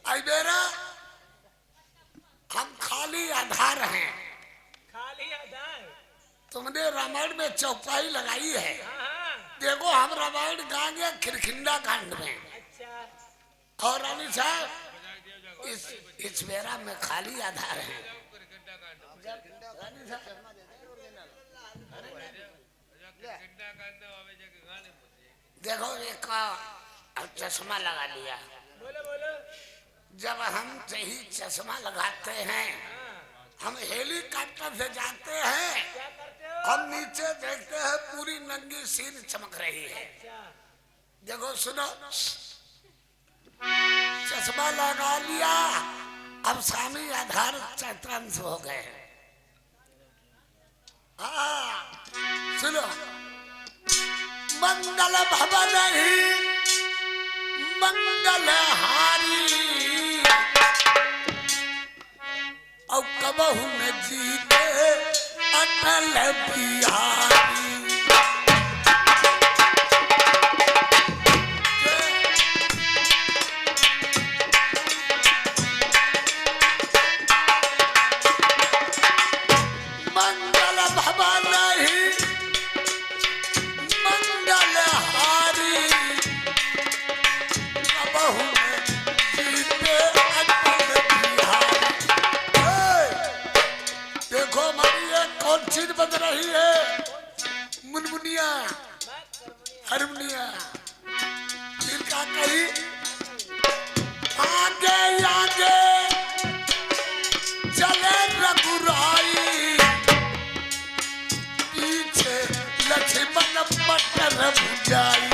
आई बेरा हम खाली आधार हैं। खाली आधार। तुमने रामायण में चौपाई लगाई है। हाँ। देखो हम रामायण गाएंगे खिरखिंडा कांड में। अच्छा। और रानी साहब इस बेरा में खाली आधार है। देखो एक चश्मा लगा लिया। बोलो बोलो। जब हम सही चश्मा लगाते हैं हम हेलीकॉप्टर से जाते हैं, क्या करते हो? हम नीचे देखते हैं पूरी नंगी सीन चमक रही है। अच्छा। देखो सुनो, चश्मा लगा लिया, अब स्वामी आधार चैत्रांश हो गए। हाँ सुनो, मंगल भवन ही मंगल हारी और कबहू न जीते अटल बिहारी। मंगल भवन ही मंगल हारी कबहू न जीते अटल बिहारी। देखो हमारी ये कौन चीज बज रही है? मुनमुनिया, हारमोनिया। फिर क्या कही? आगे आगे चले रघुराई, पीछे लक्ष्मण पट्टर भुजाई।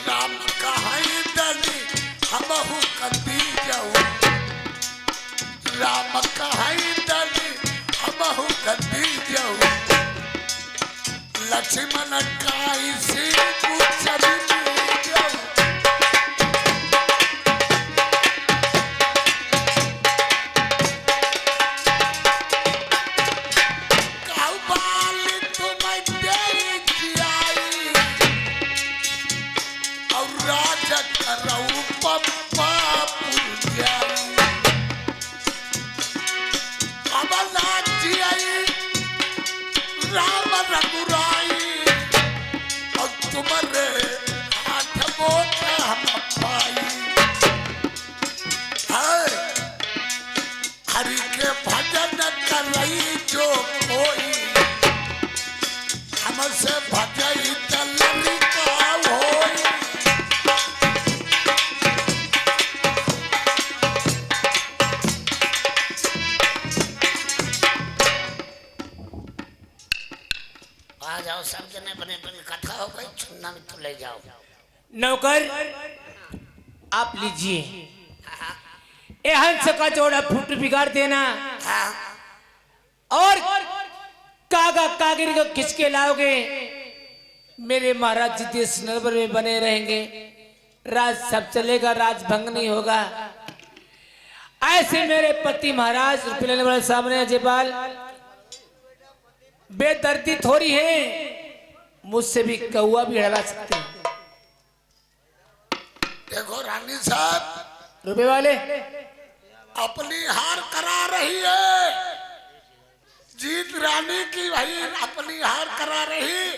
राम कहाई दली हमहु कदी जाऊ, राम कहाई दली हमहु कदी जाऊ। लक्ष्मण काई से पूछली जाऊ। काऊ बाली तुम्हें देई जियाई और राजा करऊ पप्पा पूजाई। अब लाजी आई राम रघुराई और तुम्हारे हाथ मोटा हम पाई। हाय हरि के भजन करई जो कोई, हमसे भजई चलनी का होई। आ जाओ सब जने बने बने कथा हो गई, चुनना में तो ले जाओ। नौकर आप लीजिए। ए हंस का जोड़ा फुट बिगाड़ देना हाँ और कागा कागिरी को किसके लाओगे? मेरे महाराज जी देश नरबर में बने रहेंगे, राज सब चलेगा, राज भंग नहीं होगा। ऐसे मेरे पति महाराज पिलाने वाले सामने अजयपाल बेदर्दी थोड़ी है, मुझसे भी कौआ भी हरा सकते हैं। देखो रानी साहब रुपए वाले अपनी हार करा रही है, जीत रानी की भाई अपनी हार करा रही।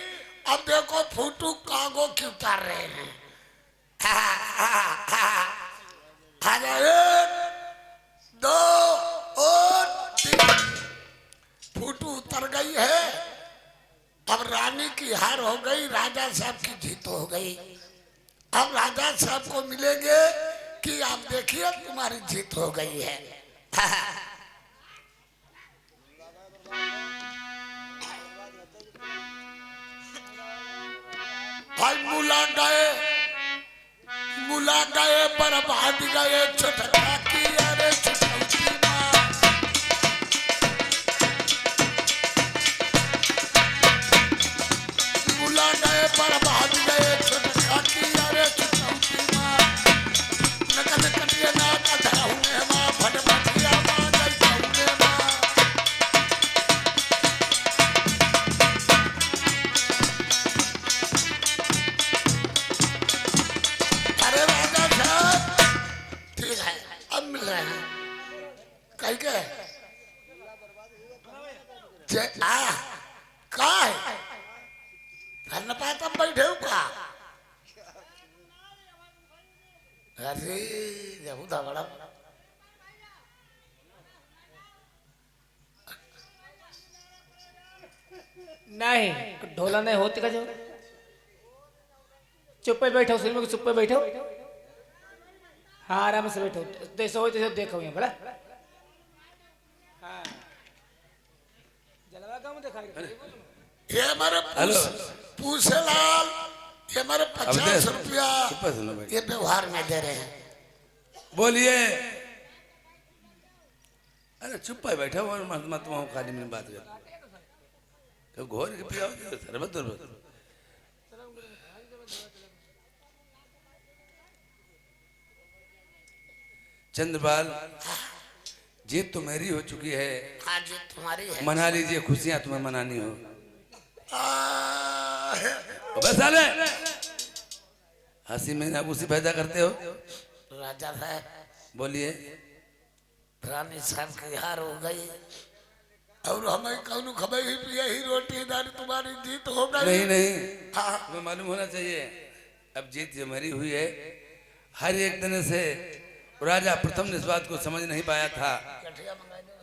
अब देखो फूटू कागो की उतार रहे हैं। एक दो और तीन, फूटू उतर गई है। अब रानी की हार हो गई, राजा साहब की जीत हो गई। अब राजा साहब को मिलेंगे कि आप देखिए तुम्हारी जीत हो गई है। भाई मुला गए बर्बाद गए छुटका की अरे छुटकी माँ। मुला गए बर्बाद गए छुटका की अरे छुटकी माँ। नकद कटिए ना कथा हुए माँ फट फटिया माँ गई हुए माँ। अरे राजा साहब रहे हैं कहीं के का है धन पाता बैठे हो का अरे जब बड़ा नहीं ढोला नहीं होती का जो चुप पे बैठो सिर में चुप पे बैठो हाँ आराम से बैठो जैसे हो तैसे देखो यहाँ बड़ा हाँ जलवा का मुझे दिखाई ये हमारे पूछेलाल ये हमारे 50 रुपया ये व्यवहार में दे रहे हैं बोलिए। अरे चुप पे बैठा हुआ मत वहाँ खाली में बात कर तो घोर के पिया शरबत चंद्रपाल जीत तो मेरी हो चुकी है। हाँ जीत तुम्हारी है मना लीजिए खुशियां तुम्हें मनानी हो। आ, बस साले हंसी में ना खुशी पैदा करते हो। राजा साहब बोलिए। रानी साहब की हार हो गई और हमें कौन खबर ही पिया ही रोटी दारी तुम्हारी जीत हो गई। नहीं नहीं हाँ तुम्हें मालूम होना चाहिए अब जीत जो मेरी हुई है। हर एक दिन से राजा प्रथम ने इस बात को समझ नहीं पाया था।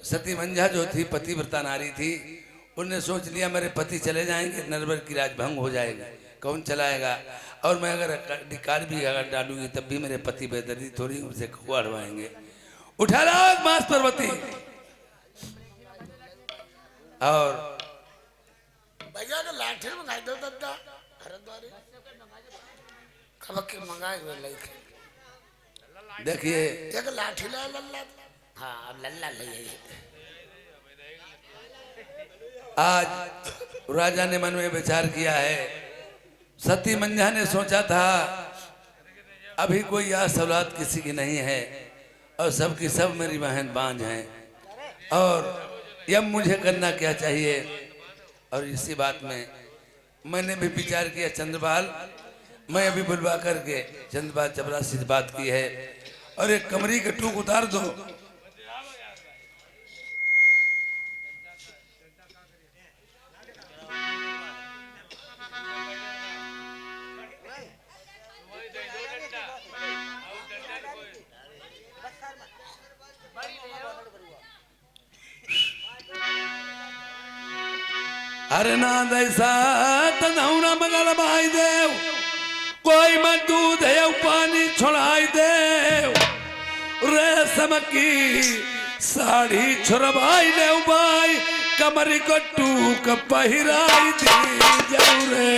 सती मंझा जो थी पतिव्रता नारी थी उनने सोच लिया मेरे पति चले जाएंगे नरवर की राजभंग हो जाएगा कौन चलाएगा और मैं अगर अधिकार भी अगर डालूंगी तब भी मेरे पति बेदर्दी थोड़ी उनसे खुआड़वाएंगे। उठा लाओ मास पर्वती और भैया ने लाठी मंगाई दो दादा हरद्वारी कब के मंगाए हुए लड़के देखिए एक लाठी ला लल्ला हाँ अब लल्ला ले आज राजा ने मन में विचार किया है। सती मंझा ने सोचा था अभी कोई आस औलाद किसी की नहीं है और सबकी सब मेरी बहन बांझ हैं और यह मुझे करना क्या चाहिए। और इसी बात में मैंने भी विचार किया चंद्रपाल मैं अभी बुलवा करके चंद्रपाल चपरासी से बात की है और एक कमरी के टूक उतार दो। अरे ना दैसा तनाउना मगल भाई देव कोई मत दूध है पानी छोड़ाई देव रेशम की साड़ी छोड़वाई दे भाई कमरी को टूक पहिराई दी जाऊ रे।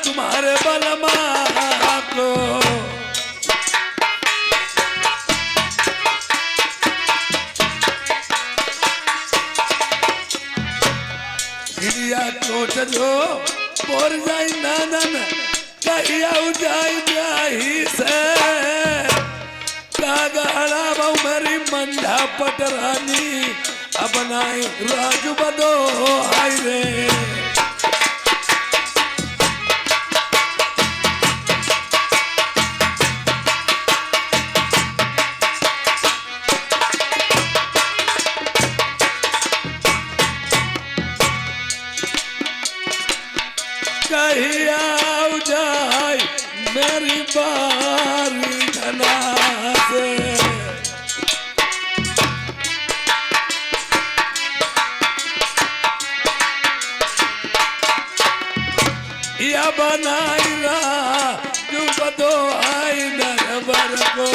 तुम्हारे बलमा को गिरिया चोट जो बोर जाई नानन कहिया जाई ब्याही से कागड़ा बहु मेरी मंझा पटरानी अब नाई राजू बदो आई रे। कहिया जाए मेरी बारी धना से या बनाई रा जो बदो आई नरबर को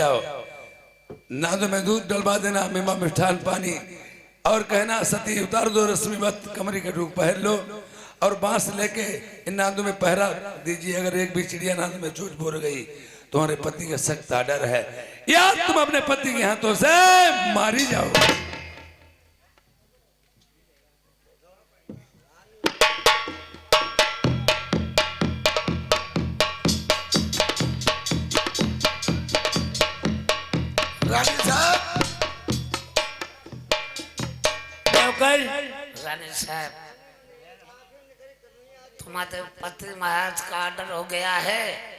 जाओ, नादों में दूध डलवा देना, मीमा मिष्ठान पानी, और कहना सती उतार दो रश्मि वत, कमरी का टूक पहन लो, और बांस लेके इन नादों में पहरा दीजिए। अगर एक भी चिड़िया नाद में चोट बोल गई तुम्हारे पति का सख्त आर्डर है, या तुम अपने पति के हाथों से मारी जाओ। रानी साहब, रानी साहब, तुम्हारे पति महाराज का ऑर्डर हो गया है।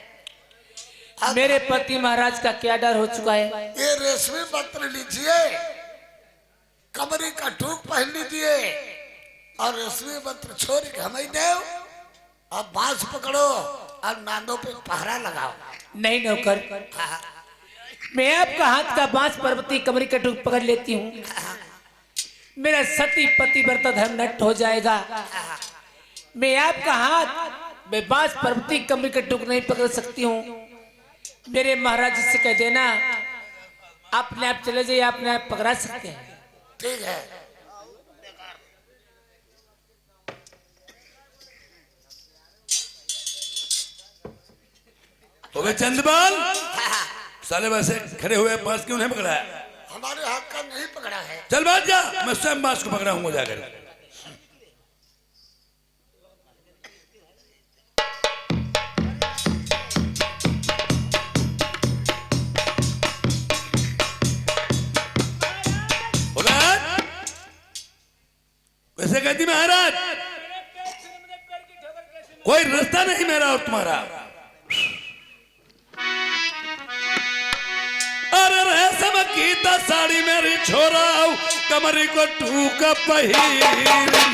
मेरे पति महाराज का क्या डर हो चुका है? ये रेशमी वस्त्र लीजिए, कमरी का टूक पहन लीजिए, और रेशमी वस्त्र छोड़ के हमें दो, अब बांस पकड़ो और नादों पे पहरा लगाओ। नहीं नौकर, मैं आपका हाथ का बांस पर्वती कमरी का टूक पकड़ लेती हूँ, मेरा सती पति व्रत धर्म नष्ट हो जाएगा। मैं आपका हाथ में बांस पर्वती कमरी का टूक नहीं पकड़ सकती हूँ। मेरे महाराज जी से कह देना अपने आप चले जाइए, अपने आप पकड़ा सकते हैं। ठीक है। ओबे चंदबाल, साले वैसे खड़े हुए पास क्यों नहीं पकड़ा है? हमारे हाथ का नहीं पकड़ा है। चल बात जा, मैं स्वयं बांस को पकड़ाऊंगा जाकर। वैसे कहती महाराज, कोई रास्ता नहीं मेरा और तुम्हारा। अरे रेशम की साड़ी मेरी छोरा, कमरी को टूक पहिर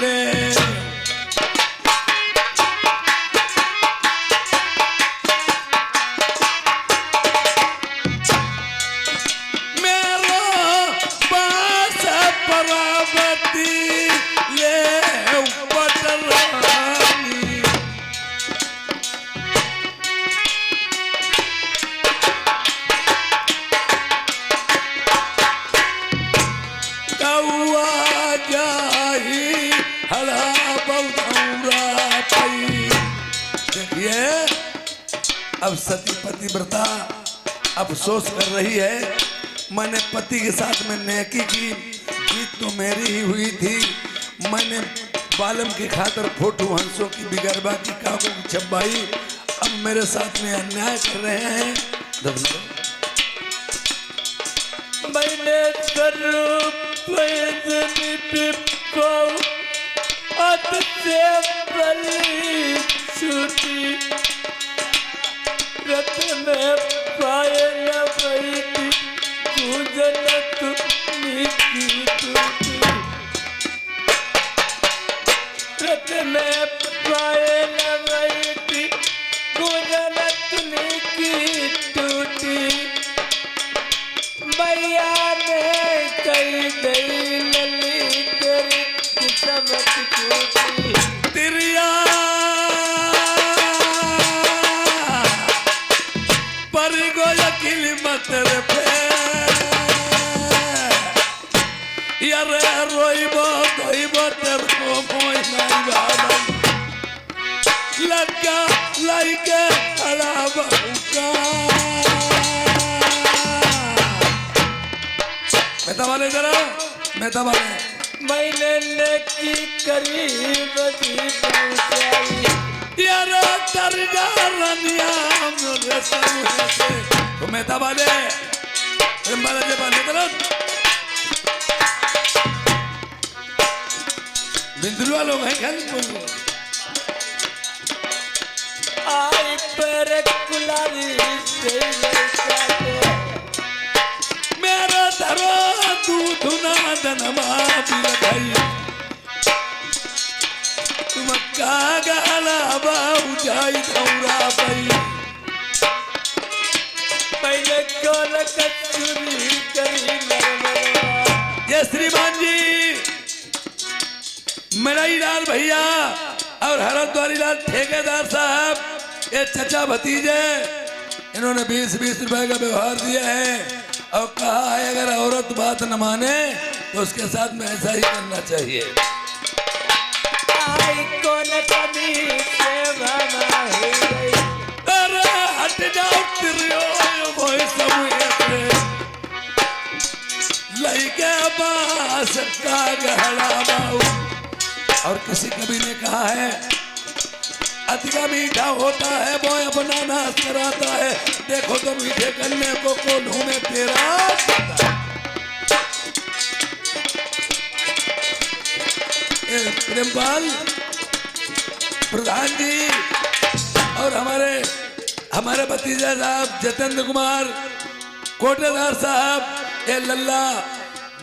ले। मेरो बास परावती ले पटरानी, कौआ जाही हला बौरा पई। देखिए अब सती पतिव्रता अफसोस कर रही है, मैंने पति के साथ में नेकी की, जीत तो मेरी ही हुई थी। मैंने बालम के खातर फोटो हंसों की बिगरबा की कागों की छपाई, अब मेरे साथ में अन्याय कर रहे हैं। मैंने रत में पाए न बैठी पूजन तुमनी की टूटी, रत में पाए न बैठी पूजन तुमनी की टूटी। मैया ने कही गई लली तेरी किस्मत टूटी। तिरिया पर गोया किल मतर पे यार रोइबो धोइबो तेर को कोई नहीं बाबा लगा लाइके हला बहुका। मेहता वाले जरा, मेहता वाले, मैंने नेकी करी बदी पहुंचाई, यार दरगाह रनिया मुझे समझ से। तो मेहता वाले माला जे बांधे तरफ बिंदुआ लोग हैं क्या? आई पर कुलारी से मेरा धरो दूध ना दनमा बिलखाई, तुम कागला बाऊ जाई धौरा पई। पहले कोल कचुरी करी नरमरा। ये श्रीमान जी, मेराई लाल भैया और हरद्वारी लाल ठेकेदार साहब, ये चचा भतीजे इन्होंने 20-20 रुपए का व्यवहार दिया है और कहा है अगर औरत बात न माने तो उसके साथ में ऐसा ही करना चाहिए। आई कौन कमी सेवा माही गई। अरे हट जाओ तिरियो वही समूह लइके बास का गहरा बाऊ। और किसी कवि ने कहा है अधिका मीठा होता है वो अपना नाश कराता है। देखो तो मीठे गन्ने को कोल्हू में तेरा प्रेमपाल प्रधान जी और हमारे भतीजा साहब जतेंद्र कुमार कोटेदार साहब ये लल्ला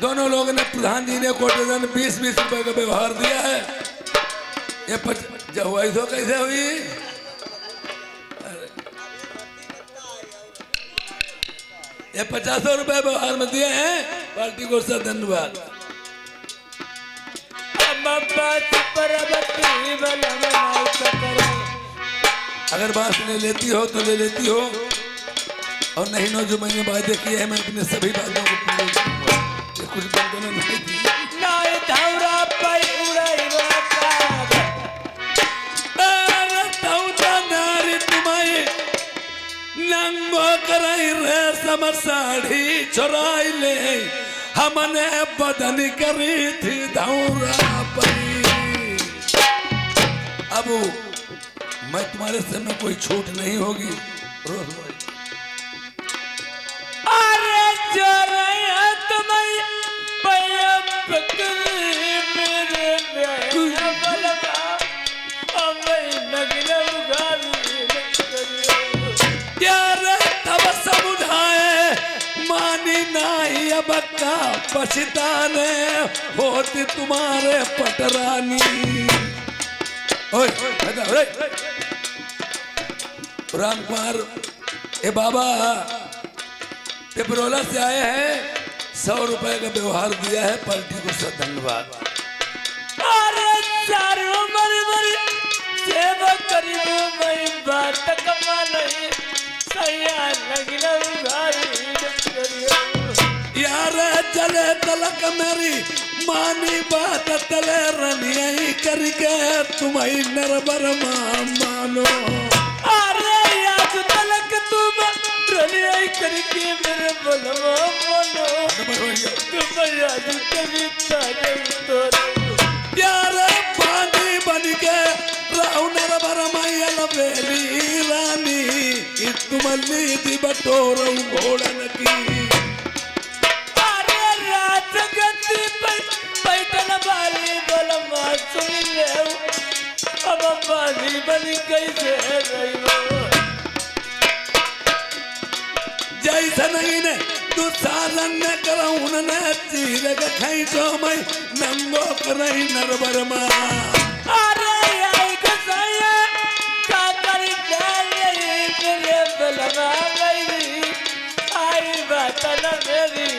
दोनों लोगों ने प्रधान जी ने कोटेदार ने 20-20 रुपए का व्यवहार दिया है। ये जब हुआ तो कैसे हुई? ये 50 रुपए व्यवहार में दिए हैं। पार्टी को सर धन्यवाद। अगर बात ले लेती हो तो ले लेती हो और नहीं नो जो मैंने वादे किए हैं मैं अपने सभी बातों को पूरे करूंगा। कुछ बंदों ने नहीं दी नंगो कराई रे समर साड़ी चुराई ले हमने बदन करी थी धौरा पई। अब मैं तुम्हारे से में कोई छूट नहीं होगी रोज भाई। अरे चोरैया तुम्हें पैया पकड़ी मेरे बलवा अम्मै नगले उगारी यार तब समझाए मानी नहीं अब का पछताने होती तुम्हारे पटरानी। ओए राम कुमार ए बाबा पिपरोला से आए हैं 100 रुपए का व्यवहार दिया है। पार्टी को सर धन्यवाद। अरे चारों मरी सेवा करी मैं बात कमा नहीं सैया लगना उगारी यार चले तलक मेरी मानी बात तले रनिया करके तुम्हारी नरबर मानो। अरे याद तलक तुम रनिया करके मेरे बोलो बोलो तुम याद कभी तारे तो यार पानी बन के राहु नरबर मैया लवेली रानी तुमली दी बटोर घोड़न की। पैटन वाली बलमा सुन ले अब बाली बनी कैसे जैसा नहीं ने तू सालन ने कराउन ने चीर के खाई तो मैं नंगो करई नरबर मा। अरे आई कसाया का करी डाले मेरे बलमा गई आई बात न मेरी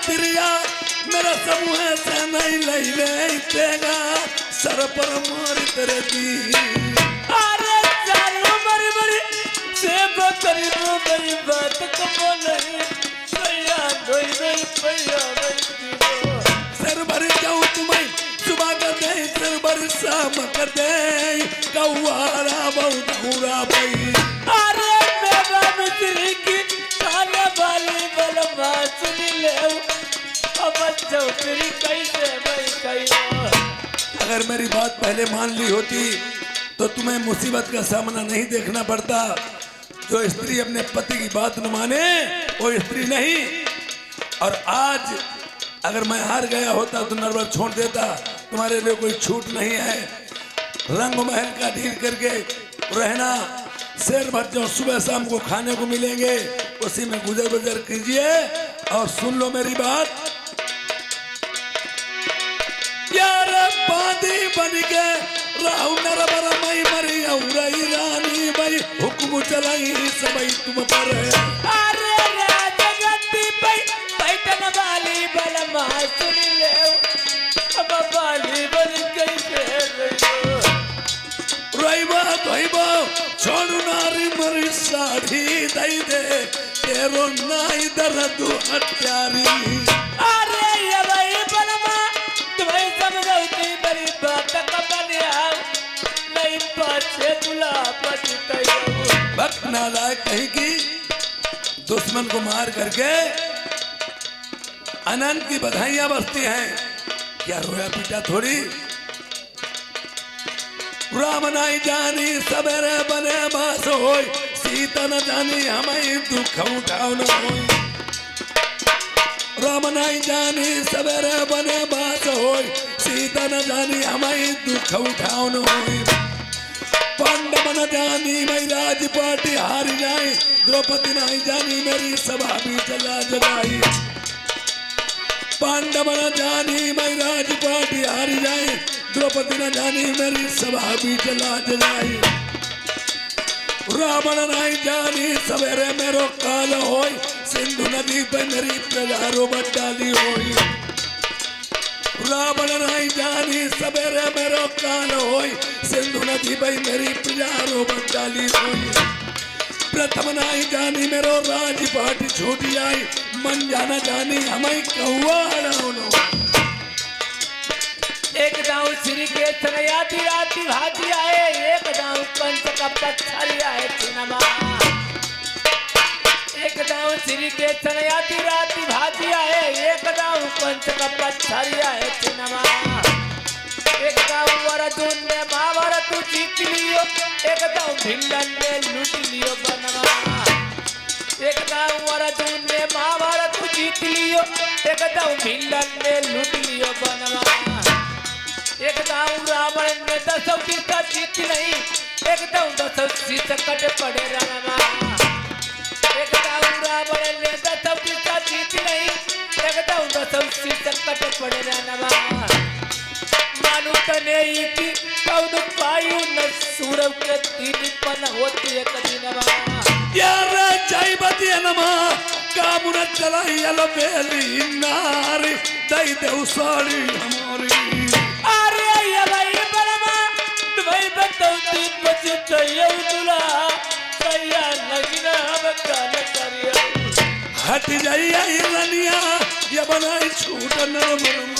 तिरिया मेरा समूह से नहीं ले तेगा सर पर मार तेरे दी। अरे चारों मरी सेब करी बड़ी बात कमो नहीं सैया धोई नहीं पैया नहीं सर भर जाऊं तुम्हें सुबह कर दे सर भर शाम कर दे कौआरा बहुत हुरा पई। अरे मेरा मित्री की खाने वाली बलमा सुन ले अगर मेरी बात पहले मान ली होती तो तुम्हें मुसीबत का सामना नहीं देखना पड़ता। जो स्त्री अपने पति की बात न माने वो स्त्री नहीं। और आज अगर मैं हार गया होता तो नरवर छोड़ देता। तुम्हारे लिए कोई छूट नहीं है। रंग महल का ढील करके रहना शेर भर जो सुबह शाम को खाने को मिलेंगे उसी में गुजर कीजिए। और सुन लो मेरी बात यार बांधी बन के राहु नरबर मई मरी औरई रानी भाई हुक्म चलाई सबई तुम पर है। अरे राजगद्दी पे पैटन वाली बलमा सुन ले अब वाली बन कैसे रोइबा धोइबा छोड़ू नारी मरी साड़ी दई दे तेरो नाई दर्द हत्यारी। अरे ये भाई बलमा तुम्हें समझौती बड़ी बात का बनिया नहीं पाछे बुला बचतयो। भक्त नालायक कहेगी दुश्मन को मार करके अनंत की बधाइयां बजती हैं। क्या रोया पीटा थोड़ी। राम नाई जानी सबेरे बने बास होई सीता न जानी हमें दुख उठाओ न होई। राम नाई जानी सबेरे बने बास होई सीता न जानी हमें दुख उठाओ न होई। पांडव न जानी मैं राजपाटी हार जाए द्रौपदी नहीं जानी मेरी सभा भी चला जगाई। पांडव न जानी मैं राजपाटी हार जाए द्रौपदी न जानी मेरी सभा भी चला जगाई। रावण नहीं जानी सवेरे मेरो काल होई सिंधु नदी पे मेरी प्रजा रोबट डाली होई। रावण नहीं जानी सवेरे मेरो काल होई सिंधु नदी पे मेरी प्रजा रोबट डाली होई। प्रथम नहीं जानी मेरो राजपाट छूट जाई मन जाना जानी हमें कहुआ अड़ाउनो। एक दाऊ श्री के सनयाती राती भाजी आए एक दाऊ पंच का पत्थरी आए चिनमा। एक दाऊ श्री के सनयाती राती भाजी आए एक दाऊ पंच का पत्थरी आए चिनमा। एक दाऊ अर्जुन ने महाभारत जीत लियो एक दाऊ भिंडन ने लूट लियो बनवा। एक दाऊ अर्जुन ने महाभारत जीत लियो एक दाऊ भिंडन ने लूट लियो बनवा। एक दाऊ रावण ने दसौती का जीत नहीं एक दाऊ दसौती से कट पड़े रणवा। एक दाऊ रावण ने दसौती का जीत नहीं एक दाऊ दसौती से कट पड़े रणवा। मानु तने की कौद पायु न सूरव के तीन पन होती एक दिनवा। यार जय बदियनमा कामुन चलाई अलो बेली नारी दई देउ साड़ी हमारी। अरे ये भाई बलमा तुम्हें बतौती बचतयो दुला सैया लगना बकाल करियो। हट जाइए रनिया ये बनाई छूट नरम।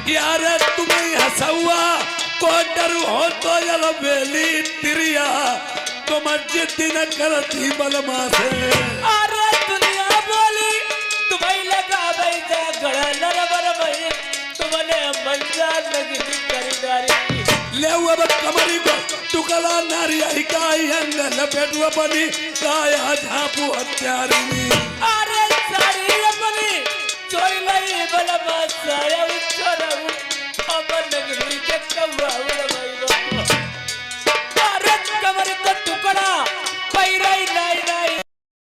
यार तुम्हें हंसुआ को डर हो तो जल बेली तिरिया तुम जिद्दी न करती बलमा से। अरे दुनिया बोली तुम्हें लगा भाई गड़ा नरबर भाई तुमने मंजा लगी खरीदारी। ले अब कमरी को टुकला नारी हिकाई अंग लपेटुआ बनी काया झापू हत्यारी। अरे सारी अपनी चोरी लाई बलमा साया उच्चरऊ अमन नगरी के कव्वा भाई।